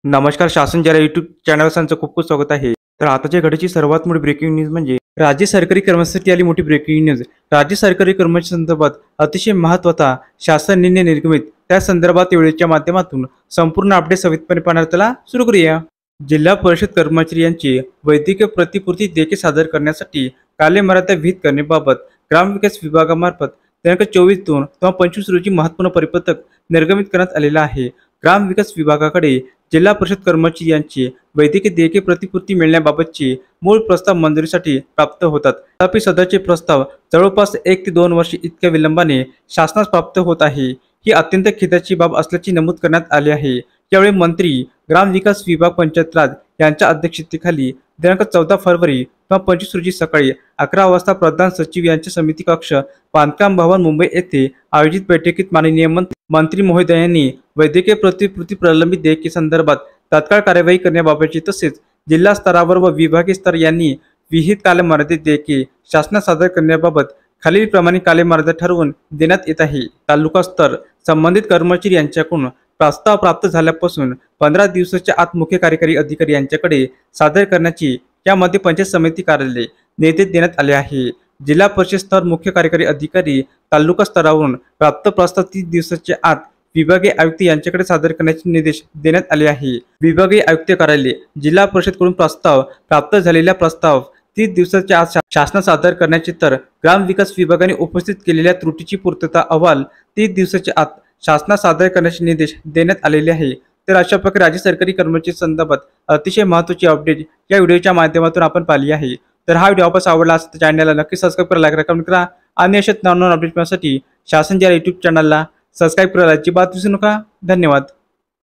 नमस्कार. शासन जरा यूट्यूब चॅनल त्यांचं खूप खूप स्वागत आहे. तर आताच्या घडीची सर्वात मोठी ब्रेकिंग न्यूज म्हणजे राज्य सरकारी कर्मचाऱ्यांसाठी आली मोठी ब्रेकिंग न्यूज. राज्य सरकारी कर्मचारी संदर्भात अतिशय महत्त्वाचा शासन निर्णय निर्गमित. त्या संदर्भात वेळेच्या माध्यमातून संपूर्ण अपडेट सविस्तरपणे पाहणार. त्याला सुरू करूया. जिल्हा परिषद कर्मचारी यांची वैद्यकीय प्रतिपूर्ती देयके सादर करण्यासाठी कालमर्यादा विहित करण्याबाबत ग्रामविकास विभागामार्फत दिनांक 24/2/25 रोजी महत्त्वपूर्ण परिपत्रक निर्गमित करण्यात आलेला आहे. ग्रामविकास विभागाकडे जिल्हा परिषद कर्मचारी यांची वैद्यकीय देयके प्रतिपूर्ती मिळण्याबाबतचे मूळ प्रस्ताव मंजुरीसाठी प्राप्त होतात. तथापि सदरचे प्रस्ताव जवळपास 1 ते 2 वर्षे इतक्या विलंबाने शासनास प्राप्त होत आहे. ही अत्यंत खेदाची बाब असल्याचे नमूद करण्यात आले आहे. यावेळी मंत्री, ग्रामविकास विभाग, पंचायत राज यांच्या अध्यक्षतेखाली दिनांक 14 फरवरी 2025 रोजी सकाळी 11 वाजता प्रधान सचिव यांच्या समिती कक्ष, बांधकाम भवन, मुंबई येथे आयोजित बैठकीत माननीय मंत्री महोदयांनी वैद्यकीय प्रतिपूर्ती प्रलंबित देयके संदर्भात तात्काळ कार्यवाही करण्याबाबतचे तसेच जिल्हा स्तरावर व विभागीय स्तर यांनी विहित कालमर्यादित देयके शासनास सादर करण्याबाबत खालीलप्रमाणे कालमर्यादा ठरवून देण्यात येत आहे. तालुका स्तर संबंधित कर्मचारी यांच्याकडून प्रस्ताव प्राप्त झाल्यापासून 15 दिवसाच्या आत मुख्य कार्यकारी अधिकारी यांच्याकडे सादर करण्याची यामध्ये पंचायत समिती कार्यालय निर्देश देण्यात आले आहे. जिल्हा परिषद स्तर मुख्य कार्यकारी अधिकारी तालुका स्तरावरून प्राप्त प्रस्ताव 30 दिवसाच्या आत विभागीय आयुक्त यांच्याकडे सादर करण्याचे निर्देश देण्यात आले आहे. विभागीय आयुक्त कार्यालय जिल्हा परिषदकडून प्रस्ताव प्राप्त झालेला प्रस्ताव 30 दिवसाच्या आत शासनास सादर करण्याचे तर ग्रामविकास विभागाने उपस्थित केलेल्या त्रुटीची पूर्तता अहवाल 30 दिवसाच्या आत शासनास सादर करण्याचे निर्देश देण्यात आलेले आहे. तर अशा प्रकारे राज्य सरकारी कर्मचारी संदर्भात अतिशय महत्त्वाची अपडेट या व्हिडिओच्या माध्यमातून आपण पाहिली आहे. तर हा व्हिडिओ आपल्याला आवडला असेल तर चॅनलला नक्की सबस्क्राईब करा, लाईक करा, कमेंट करा आणि अशाच नवनवीन अपडेट मिळण्यासाठी शासन ज्या यूट्यूब चॅनलला सबस्क्राईब करायला अजिबात विसरू नका. धन्यवाद.